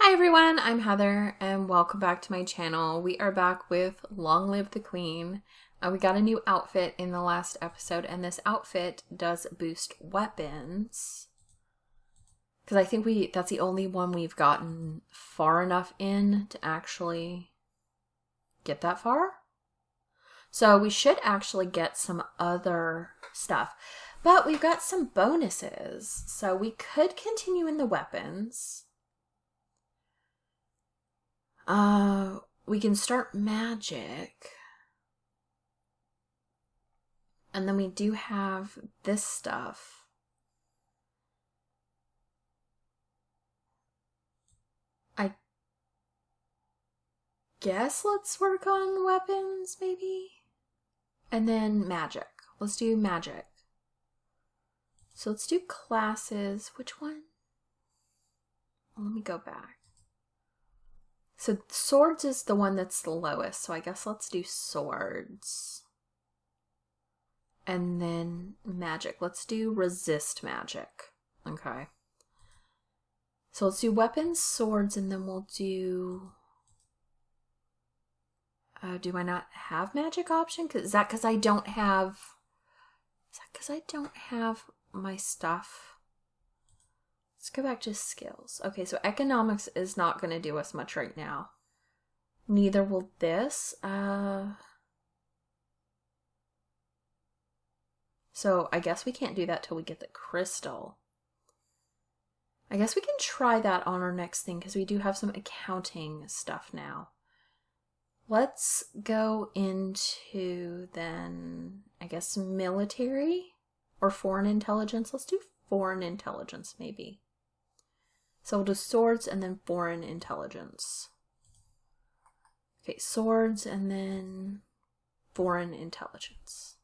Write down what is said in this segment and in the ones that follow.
Hi everyone, I'm Heather and welcome back to my channel. We are back with Long Live the Queen. We got a new outfit in the last episode and this outfit does boost weapons. Because I think that's the only one we've gotten far enough in to actually get that far. So we should actually get some other stuff. But we've got some bonuses. So we could continue in the weapons. We can start magic. And then we do have this stuff. I guess let's work on weapons, maybe? And then magic. Let's do magic. So let's do classes. Which one? Let me go back. So swords is the one that's the lowest, so I guess let's do swords. And then magic. Let's do resist magic. Okay. So let's do weapons, swords, and then we'll do... do I not have magic option? Is that because I don't have... Is that because I don't have my stuff? Let's go back to skills. Okay, so economics is not going to do us much right now. Neither will this. So I guess we can't do that till we get the crystal. I guess we can try that on our next thing because we do have some accounting stuff now. Let's go into then, I guess, military or foreign intelligence. Let's do foreign intelligence maybe. So we'll do swords and then foreign intelligence. Okay, swords and then foreign intelligence.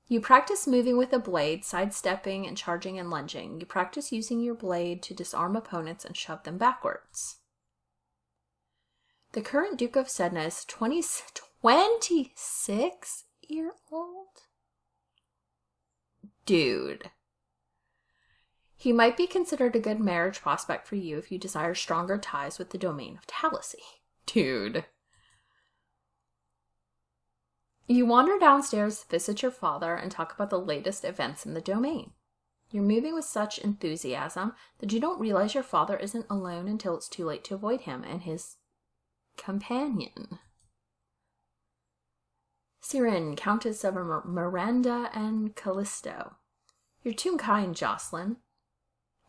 You practice moving with a blade, sidestepping and charging and lunging. You practice using your blade to disarm opponents and shove them backwards. The current Duke of Sedna is 26-year-old? Dude. He might be considered a good marriage prospect for you if you desire stronger ties with the domain of Talasy. Dude. You wander downstairs to visit your father and talk about the latest events in the domain. You're moving with such enthusiasm that you don't realize your father isn't alone until it's too late to avoid him and his companion. Sirin, Countess of Miranda and Callisto. You're too kind, Jocelyn.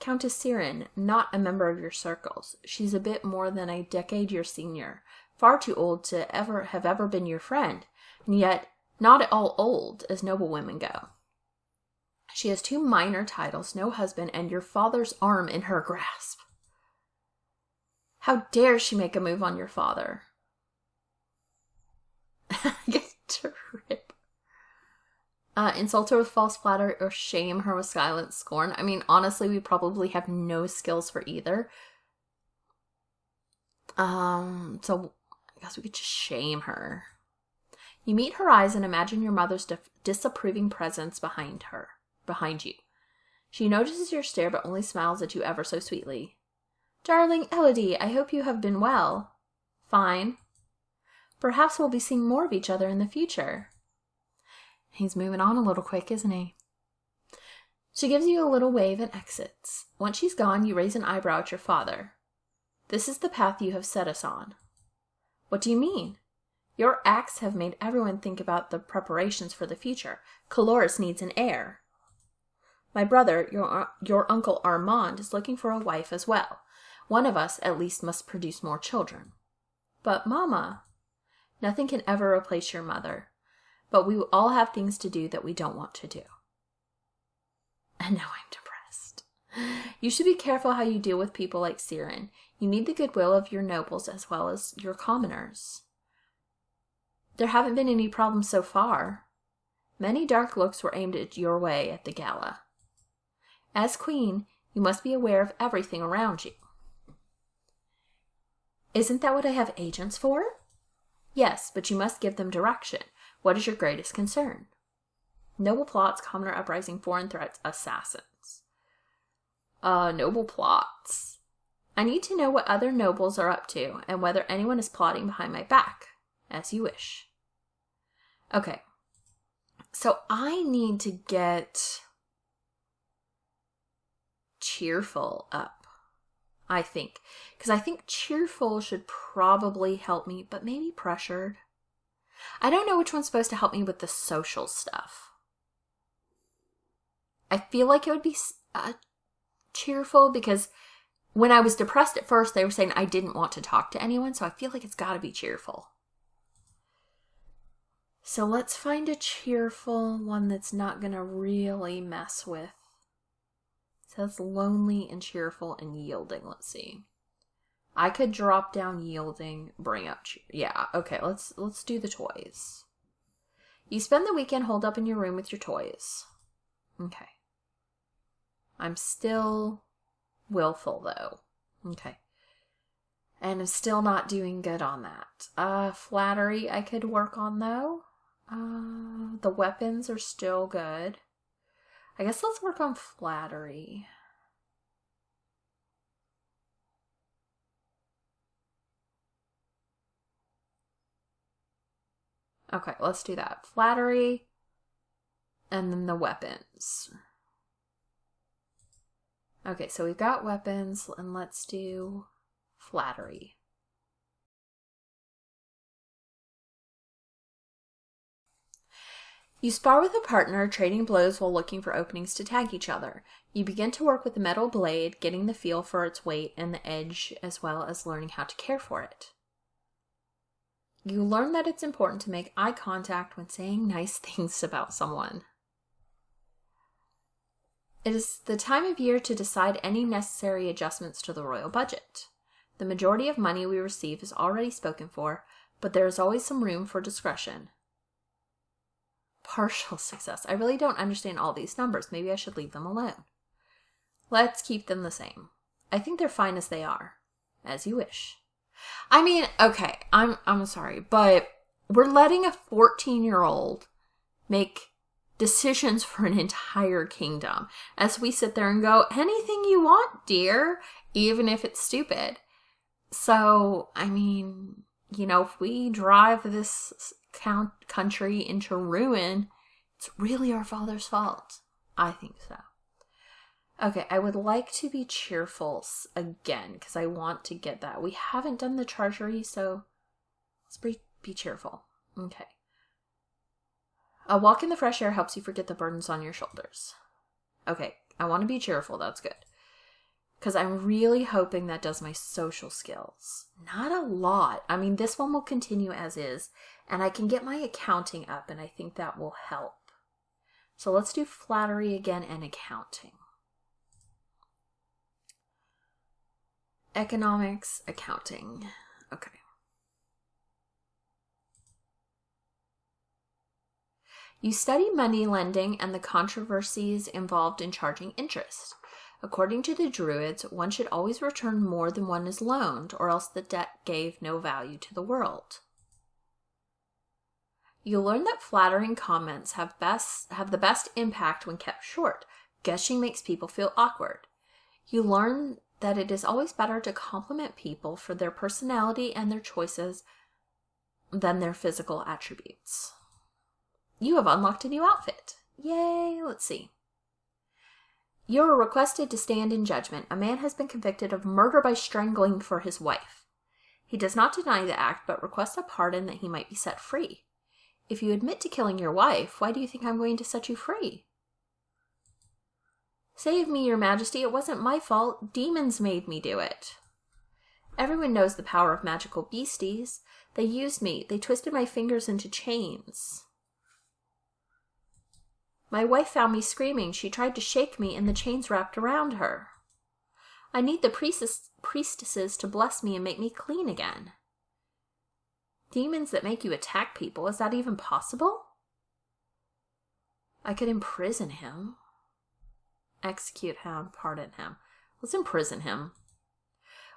Countess Sirin, not a member of your circles. She's a bit more than a decade your senior, far too old to have ever been your friend, and yet not at all old as noblewomen go. She has 2 minor titles, no husband, and your father's arm in her grasp. How dare she make a move on your father? Trip. Insult her with false flattery or shame her with silent scorn. I mean, honestly, we probably have no skills for either. So I guess we could just shame her. You meet her eyes and imagine your mother's disapproving presence behind you. She notices your stare but only smiles at you ever so sweetly. Darling Elodie, I hope you have been well. Fine. Perhaps we'll be seeing more of each other in the future. He's moving on a little quick, isn't he? She gives you a little wave and exits. Once she's gone, you raise an eyebrow at your father. This is the path you have set us on. What do you mean? Your acts have made everyone think about the preparations for the future. Caloris needs an heir. My brother, your uncle Armand, is looking for a wife as well. One of us, at least, must produce more children. But, Mama, nothing can ever replace your mother. But we all have things to do that we don't want to do. And now I'm depressed. You should be careful how you deal with people like Sirin. You need the goodwill of your nobles as well as your commoners. There haven't been any problems so far. Many dark looks were aimed at your way at the gala. As queen, you must be aware of everything around you. Isn't that what I have agents for? Yes, but you must give them direction. What is your greatest concern? Noble plots, commoner uprising, foreign threats, assassins. Noble plots. I need to know what other nobles are up to and whether anyone is plotting behind my back. As you wish. Okay. So I need to get cheerful up, I think. Because I think cheerful should probably help me, but maybe pressured. I don't know which one's supposed to help me with the social stuff. I feel like it would be cheerful because when I was depressed at first, they were saying I didn't want to talk to anyone, so I feel like it's got to be cheerful. So let's find a cheerful one that's not going to really mess with. It says lonely and cheerful and yielding. Let's see. I could drop down yielding, bring up yeah, okay, let's do the toys. You spend the weekend holed up in your room with your toys. Okay. I'm still willful though. Okay. And I'm still not doing good on that. Flattery I could work on though. The weapons are still good. I guess let's work on flattery. Okay, let's do that. Flattery. And then the weapons. Okay, so we've got weapons, and let's do flattery. You spar with a partner, trading blows while looking for openings to tag each other. You begin to work with the metal blade, getting the feel for its weight and the edge, as well as learning how to care for it. You learn that it's important to make eye contact when saying nice things about someone. It is the time of year to decide any necessary adjustments to the royal budget. The majority of money we receive is already spoken for, but there is always some room for discretion. Partial success. I really don't understand all these numbers. Maybe I should leave them alone. Let's keep them the same. I think they're fine as they are. As you wish. I mean, okay, I'm sorry, but we're letting a 14-year-old make decisions for an entire kingdom as we sit there and go, anything you want, dear, even if it's stupid. So, I mean, you know, if we drive this country into ruin, it's really our father's fault. I think so. Okay, I would like to be cheerful again because I want to get that. We haven't done the treasury, so let's be cheerful. Okay. A walk in the fresh air helps you forget the burdens on your shoulders. Okay, I want to be cheerful. That's good. Because I'm really hoping that does my social skills. Not a lot. I mean, this one will continue as is. And I can get my accounting up, and I think that will help. So let's do flattery again and accounting. Economics, accounting. Okay. You study money lending and the controversies involved in charging interest. According to the Druids, one should always return more than one is loaned, or else the debt gave no value to the world. You learn that flattering comments have the best impact when kept short. Gushing makes people feel awkward. You learn that it is always better to compliment people for their personality and their choices than their physical attributes. You have unlocked a new outfit. Yay! Let's see. You are requested to stand in judgment. A man has been convicted of murder by strangling for his wife. He does not deny the act, but requests a pardon that he might be set free. If you admit to killing your wife, why do you think I'm going to set you free? Save me, your majesty. It wasn't my fault. Demons made me do it. Everyone knows the power of magical beasties. They used me. They twisted my fingers into chains. My wife found me screaming. She tried to shake me, and the chains wrapped around her. I need the priestesses to bless me and make me clean again. Demons that make you attack people, is that even possible? I could imprison him. Execute him, pardon him. Let's imprison him.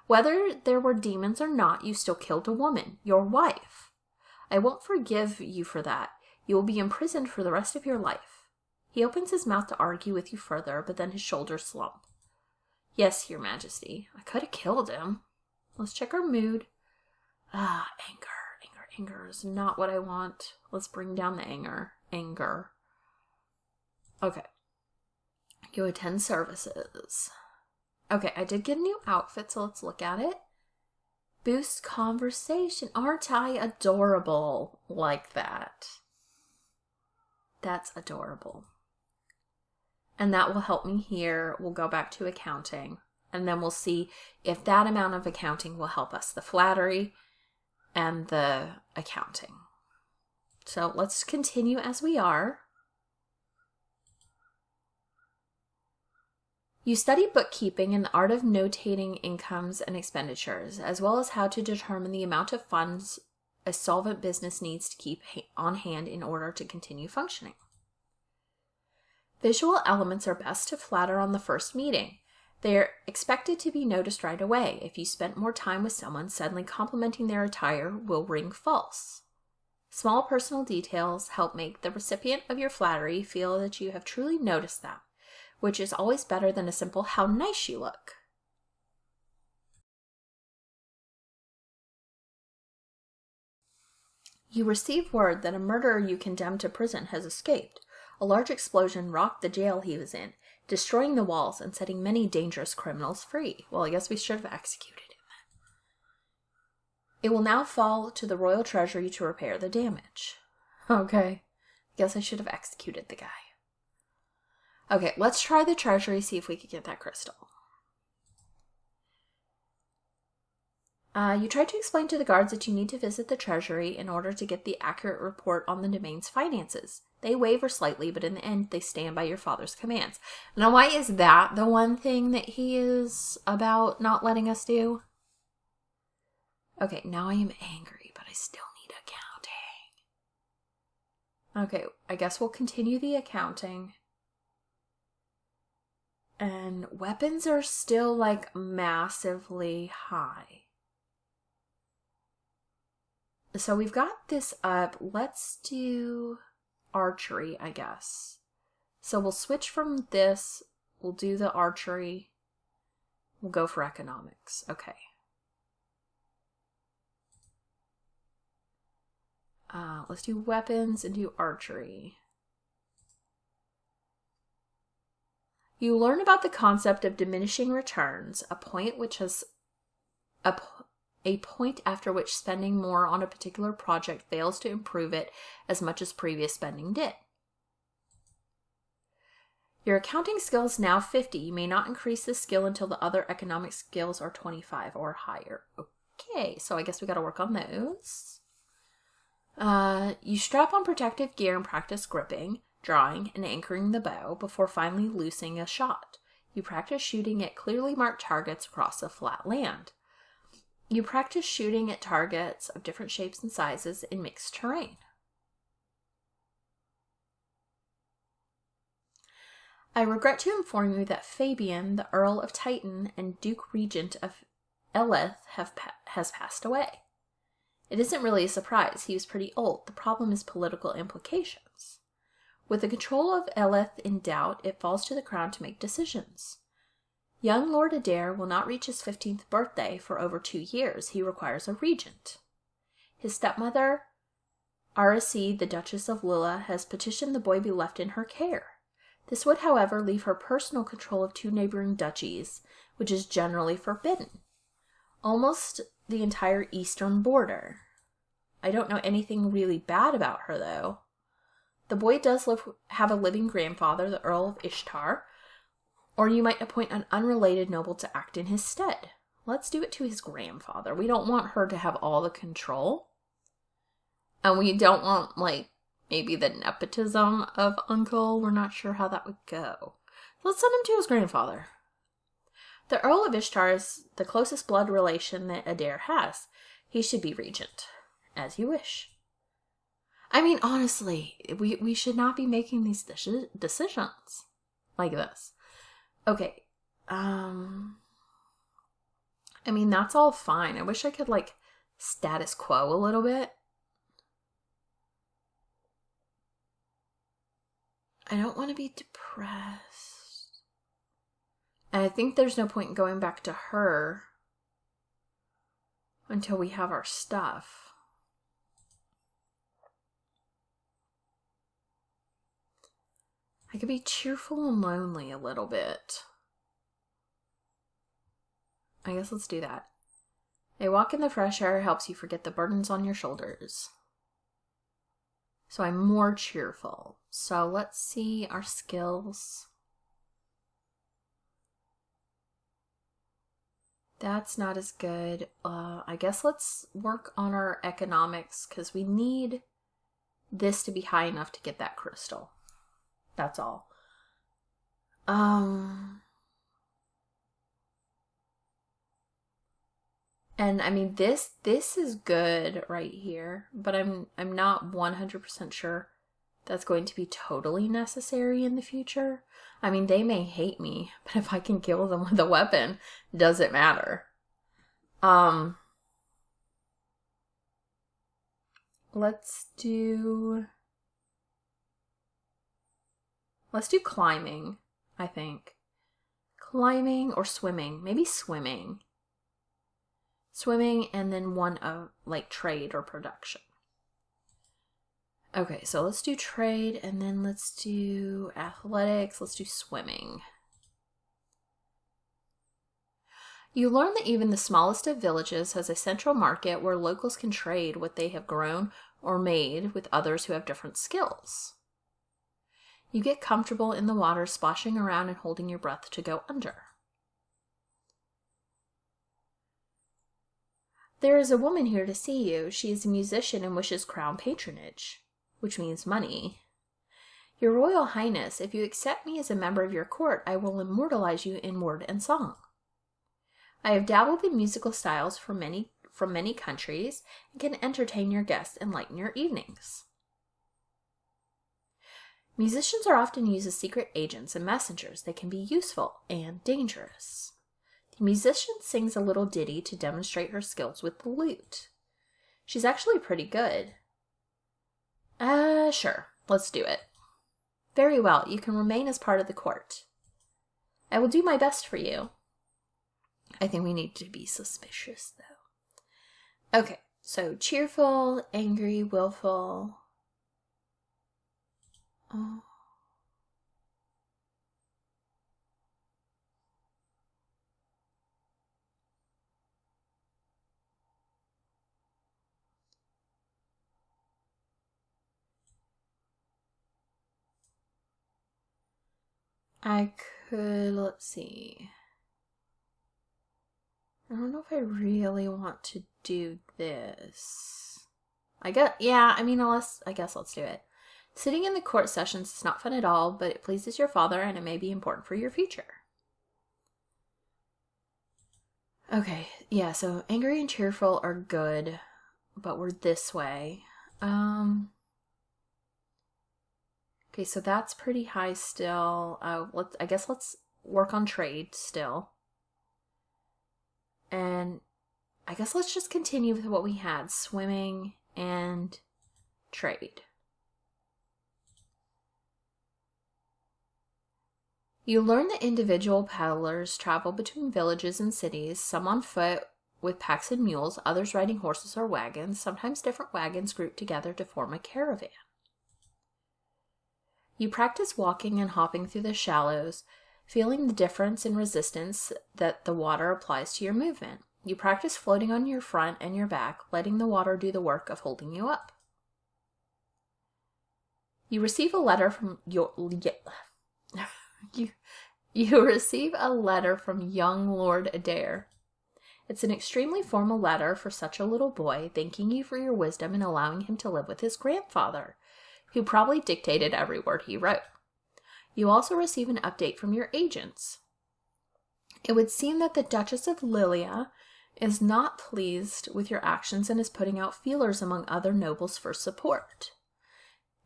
Whether there were demons or not, you still killed a woman, your wife. I won't forgive you for that. You will be imprisoned for the rest of your life. He opens his mouth to argue with you further, but then his shoulders slump. Yes, Your Majesty. I could have killed him. Let's check our mood. Anger. Anger is not what I want. Let's bring down the anger. Anger. Okay. You attend services. Okay, I did get a new outfit, so let's look at it. Boost conversation. Aren't I adorable like that? That's adorable. And that will help me here. We'll go back to accounting. And then we'll see if that amount of accounting will help us. The flattery and the accounting. So let's continue as we are. You study bookkeeping and the art of notating incomes and expenditures, as well as how to determine the amount of funds a solvent business needs to keep on hand in order to continue functioning. Visual elements are best to flatter on the first meeting. They are expected to be noticed right away. If you spent more time with someone, suddenly complimenting their attire will ring false. Small personal details help make the recipient of your flattery feel that you have truly noticed them, which is always better than a simple "how nice you look." You receive word that a murderer you condemned to prison has escaped. A large explosion rocked the jail he was in, destroying the walls and setting many dangerous criminals free. Well, I guess we should have executed him then. It will now fall to the Royal Treasury to repair the damage. Okay. Guess I should have executed the guy. Okay, let's try the Treasury, see if we can get that crystal. You tried to explain to the guards that you need to visit the Treasury in order to get the accurate report on the domain's finances. They waver slightly, but in the end, they stand by your father's commands. Now, why is that the one thing that he is about not letting us do? Okay, now I am angry, but I still need accounting. Okay, I guess we'll continue the accounting. And weapons are still, like, massively high. So we've got this up. Let's do archery, I guess. So we'll switch from this. We'll do the archery. We'll go for economics. Okay. Let's do weapons and do archery. You learn about the concept of diminishing returns, a point after which spending more on a particular project fails to improve it as much as previous spending did. Your accounting skill is now 50. You may not increase this skill until the other economic skills are 25 or higher. Okay, so I guess we got to work on those. You strap on protective gear and practice gripping, drawing, and anchoring the bow before finally loosing a shot. You practice shooting at clearly marked targets across a flat land. You practice shooting at targets of different shapes and sizes in mixed terrain. I regret to inform you that Fabian, the Earl of Titan and Duke Regent of Eleth, has passed away. It isn't really a surprise. He was pretty old. The problem is political implications. With the control of Eleth in doubt, it falls to the crown to make decisions. Young Lord Adair will not reach his 15th birthday for over 2 years. He requires a regent. His stepmother, Aracide, the Duchess of Lilla, has petitioned the boy be left in her care. This would, however, leave her personal control of 2 neighboring duchies, which is generally forbidden. Almost the entire eastern border. I don't know anything really bad about her, though. The boy does have a living grandfather, the Earl of Ishtar, or you might appoint an unrelated noble to act in his stead. Let's do it to his grandfather. We don't want her to have all the control. And we don't want, like, maybe the nepotism of uncle. We're not sure how that would go. Let's send him to his grandfather. The Earl of Ishtar is the closest blood relation that Adair has. He should be regent. As you wish. I mean, honestly, we should not be making these decisions like this. Okay. I mean, that's all fine. I wish I could, like, status quo a little bit. I don't want to be depressed. And I think there's no point in going back to her until we have our stuff. I could be cheerful and lonely a little bit. I guess let's do that. A walk in the fresh air helps you forget the burdens on your shoulders. So I'm more cheerful. So let's see our skills. That's not as good. I guess let's work on our economics because we need this to be high enough to get that crystal. That's all. And I mean, this is good right here, but I'm not 100% sure that's going to be totally necessary in the future. I mean, they may hate me, but if I can kill them with a weapon, does it matter? Let's do climbing, I think. Climbing or swimming. Maybe swimming. Swimming and then one of like trade or production. Okay, so let's do trade and then let's do athletics. Let's do swimming. You learn that even the smallest of villages has a central market where locals can trade what they have grown or made with others who have different skills. You get comfortable in the water, splashing around and holding your breath to go under. There is a woman here to see you. She is a musician and wishes crown patronage, which means money. Your Royal Highness, if you accept me as a member of your court, I will immortalize you in word and song. I have dabbled in musical styles from many countries and can entertain your guests and lighten your evenings. Musicians are often used as secret agents and messengers. They can be useful and dangerous. The musician sings a little ditty to demonstrate her skills with the lute. She's actually pretty good. Sure, let's do it. Very well, you can remain as part of the court. I will do my best for you. I think we need to be suspicious, though. Okay, so cheerful, angry, willful. Oh. I could, let's see. I don't know if I really want to do this. I guess let's do it. Sitting in the court sessions is not fun at all, but it pleases your father and it may be important for your future. Okay, yeah, so angry and cheerful are good, but we're this way. Okay, so that's pretty high still. Let's work on trade still. And I guess let's just continue with what we had, swimming and trade. You learn that individual paddlers travel between villages and cities, some on foot with packs and mules, others riding horses or wagons, sometimes different wagons grouped together to form a caravan. You practice walking and hopping through the shallows, feeling the difference in resistance that the water applies to your movement. You practice floating on your front and your back, letting the water do the work of holding you up. You receive a letter from You receive a letter from young Lord Adair. It's an extremely formal letter for such a little boy, thanking you for your wisdom and allowing him to live with his grandfather, who probably dictated every word he wrote. You also receive an update from your agents. It would seem that the Duchess of Lilia is not pleased with your actions and is putting out feelers among other nobles for support.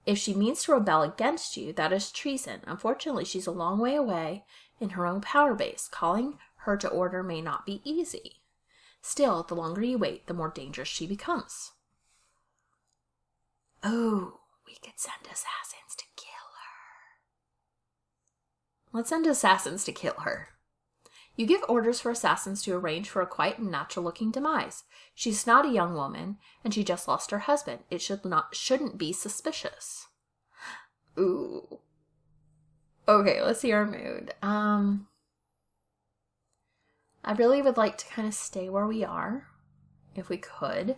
If she means to rebel against you, that is treason. Unfortunately, she's a long way away in her own power base. Calling her to order may not be easy. Still, the longer you wait, the more dangerous she becomes. Oh, we could send assassins to kill her. Let's send assassins to kill her. You give orders for assassins to arrange for a quiet and natural-looking demise. She's not a young woman, and she just lost her husband. It shouldn't be suspicious. Ooh. Okay, let's see our mood. I really would like to kind of stay where we are, if we could.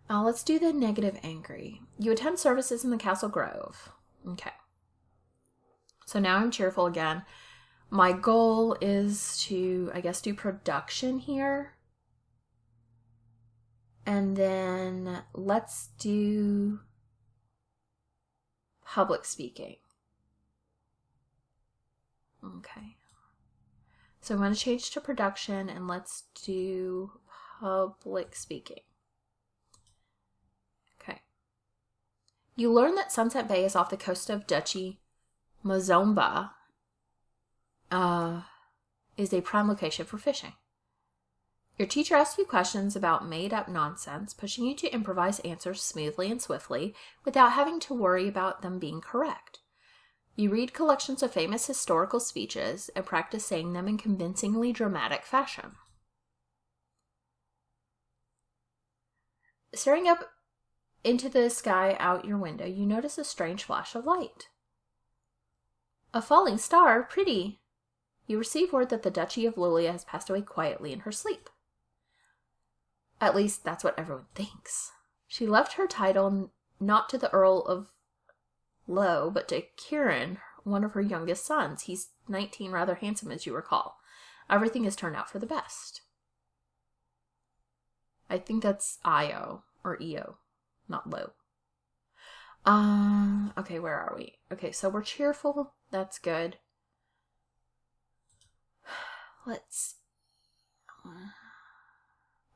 Let's do the negative angry. You attend services in the Castle Grove. Okay. So now I'm cheerful again. My goal is to, I guess, do production here. And then let's do public speaking. Okay. So I'm going to change to production and let's do public speaking. Okay. You learn that Sunset Bay is off the coast of Duchy Mazomba. Is a prime location for fishing. Your teacher asks you questions about made-up nonsense, pushing you to improvise answers smoothly and swiftly without having to worry about them being correct. You read collections of famous historical speeches and practice saying them in convincingly dramatic fashion. Staring up into the sky out your window, you notice a strange flash of light. A falling star, pretty. You receive word that the Duchy of Lulia has passed away quietly in her sleep. At least, that's what everyone thinks. She left her title not to the Earl of Lowe, but to Kieran, one of her youngest sons. He's 19, rather handsome, as you recall. Everything has turned out for the best. I think that's Io, or Eo, not Lowe. Okay, where are we? Okay, so we're cheerful. That's good.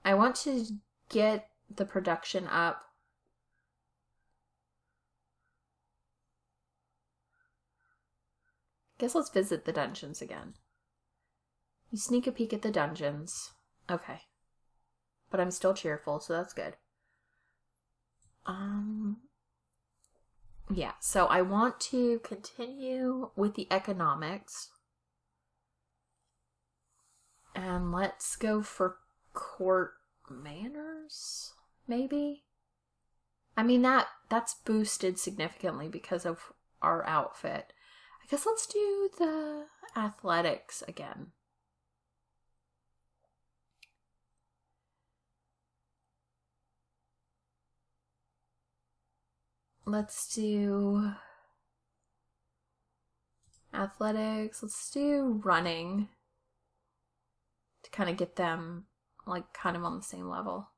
I want to get the production up. Guess let's visit the dungeons again. You sneak a peek at the dungeons. Okay. But I'm still cheerful, so that's good. Yeah, so I want to continue with the economics. And let's go for court manners, maybe? I mean, that's boosted significantly because of our outfit. I guess let's do the athletics again. Let's do athletics. Let's do running to kind of get them like kind of on the same level.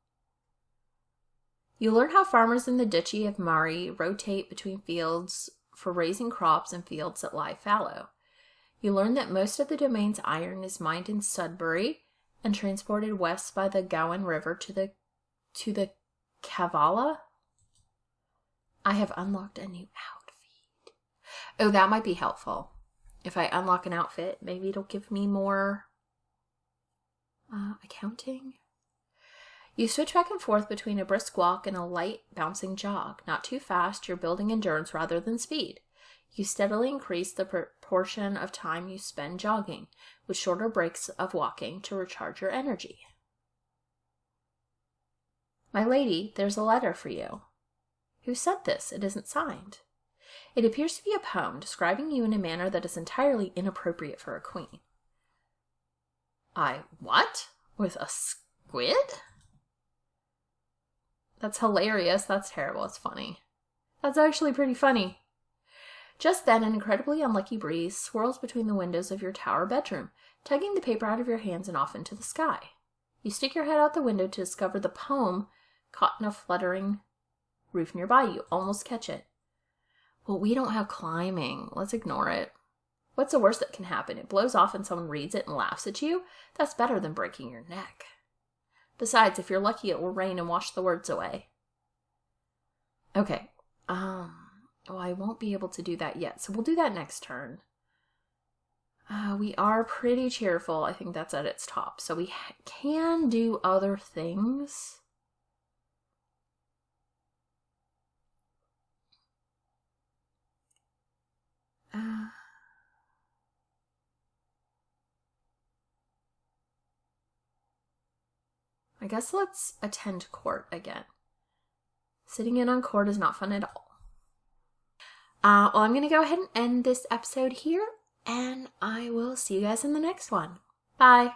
You learn how farmers in the Duchy of Mari rotate between fields for raising crops and fields that lie fallow. You learn that most of the domain's iron is mined in Sudbury and transported west by the Gowan River to the Kavala. I have unlocked a new outfit. Oh, that might be helpful. If I unlock an outfit, maybe it'll give me more accounting. You switch back and forth between a brisk walk and a light, bouncing jog. Not too fast, you're building endurance rather than speed. You steadily increase the proportion of time you spend jogging, with shorter breaks of walking to recharge your energy. My lady, there's a letter for you. Who sent this? It isn't signed. It appears to be a poem describing you in a manner that is entirely inappropriate for a queen. What? With a squid? That's hilarious. That's terrible. It's funny. That's actually pretty funny. Just then, an incredibly unlucky breeze swirls between the windows of your tower bedroom, tugging the paper out of your hands and off into the sky. You stick your head out the window to discover the poem caught in a fluttering roof nearby. You almost catch it. Well, we don't have climbing. Let's ignore it. What's the worst that can happen? It blows off and someone reads it and laughs at you? That's better than breaking your neck. Besides, if you're lucky, it will rain and wash the words away. Okay. Well, I won't be able to do that yet, so we'll do that next turn. We are pretty cheerful. I think that's at its top. So we can do other things. I guess let's attend court again. Sitting in on court is not fun at all. Well, I'm going to go ahead and end this episode here, and I will see you guys in the next one. Bye.